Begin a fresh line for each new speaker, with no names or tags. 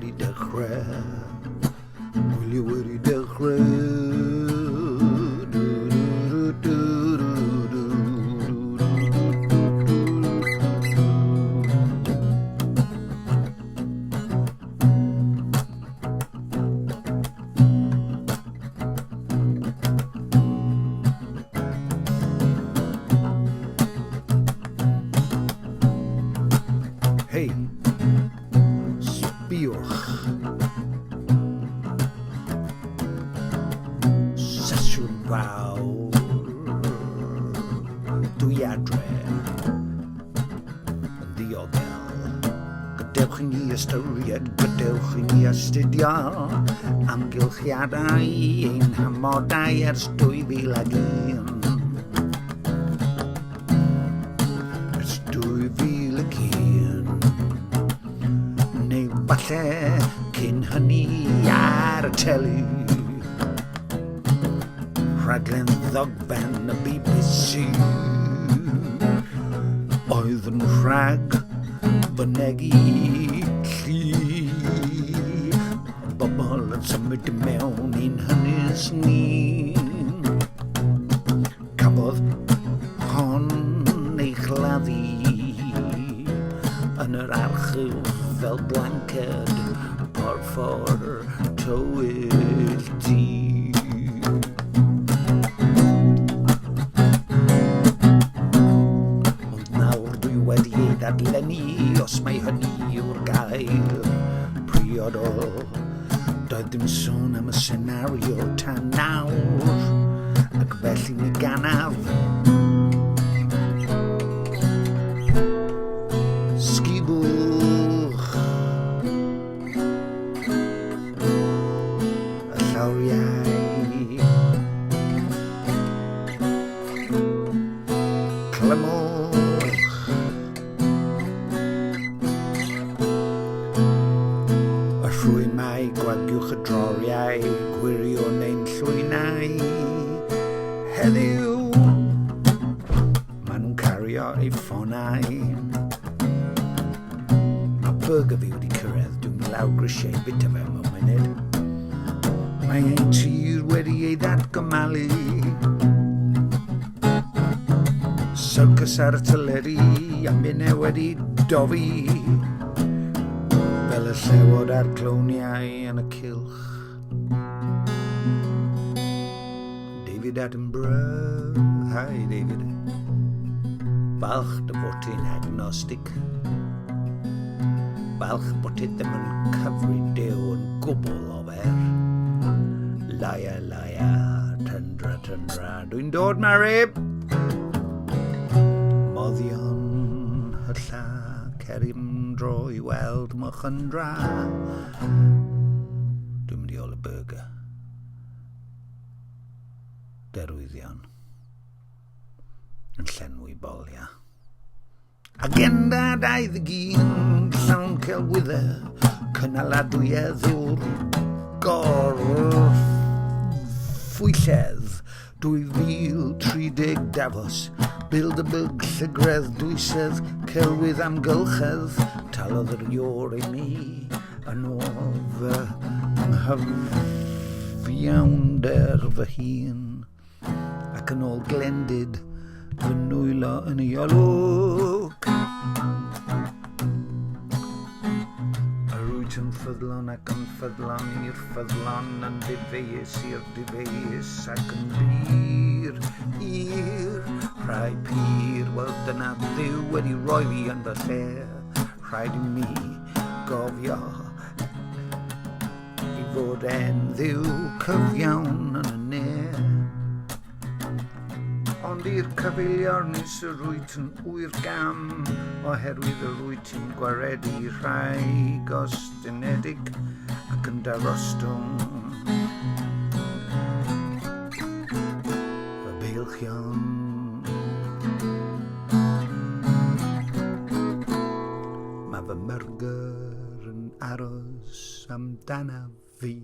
wedi dechrau? Wyliau wedi dechrau? Hei, sbiwch. Sesiwn fawr. Dwi adre. Yn ddiogel. Gadewch i ni ystyried, gadewch i ni astudio amgylchiadau ein hamodau ers 2001. Ers 2001. Neu falle cyn hynny ar y teli. Rhaglen ddogfen y BBC oedd yn rhag fynegu llu. Bobl yn symud mewn i'n hynny's ni. Cafodd hon ei chladdu yn yr archif fel blanced porffor tywyll di. Ond nawr dwi wedi ei ddadlennu os mae hynny yw'r gair priodol. Doedd dim sôn am y senario tan nawr ac felly mi ganaf sgibwch y llawriau clymwch y rhwymau gwagiwch y droriau gwirion ein llwynau heddiw maen nhw'n cario eu ffonau. Burger fi wedi cyrraedd, dwi'n lawr grisiau bita fe mewn munud. Mae ein tir wedi ei ddatgymalu. Syrcus ar y tyleri a minnau wedi dofi. Fel y llewod a'r clowniau yn y cylch. David Attenborough, hi David. Falch dy fod ti'n agnostic. Falch bod ti ddim yn cyfri Duw yn gwbl o fer. Laia, laia, tyndra, tyndra. Dwi'n dod, Mary! Moddion hylla, cerim dro i weld moch yn dra. Dwi'n mynd i ôl y burger. Derwyddion. Yn llenwi bolia. Agenda 21 llawn celwyddau cynnaladwyedd gorffwylledd 2030 Davos Bilderberg llygredd dwysedd celwydd amgylchedd talodd yr ior i mi yn oedd nghyfiawnder fy hun ac yn ôl glendid fy nwylo yn ei olwg. Yn ffyddlon ac yn ffyddlon i'r ffyddlon yn difeus i'r difeus ac yn byr i'r rhai pyr. Wel dyna Dduw wedi rhoi fi yn fy lle. Rhaid i mi gofio i fod e'n Dduw cyfiawn yn y ne. Ond i'r cyfeilior nis y rwyt yn wyr gam oherwydd y rwyt yn gwaredu rhai gostynedig ac yn darostwng. Y beilchion mae fy myrgyr yn aros amdana fi.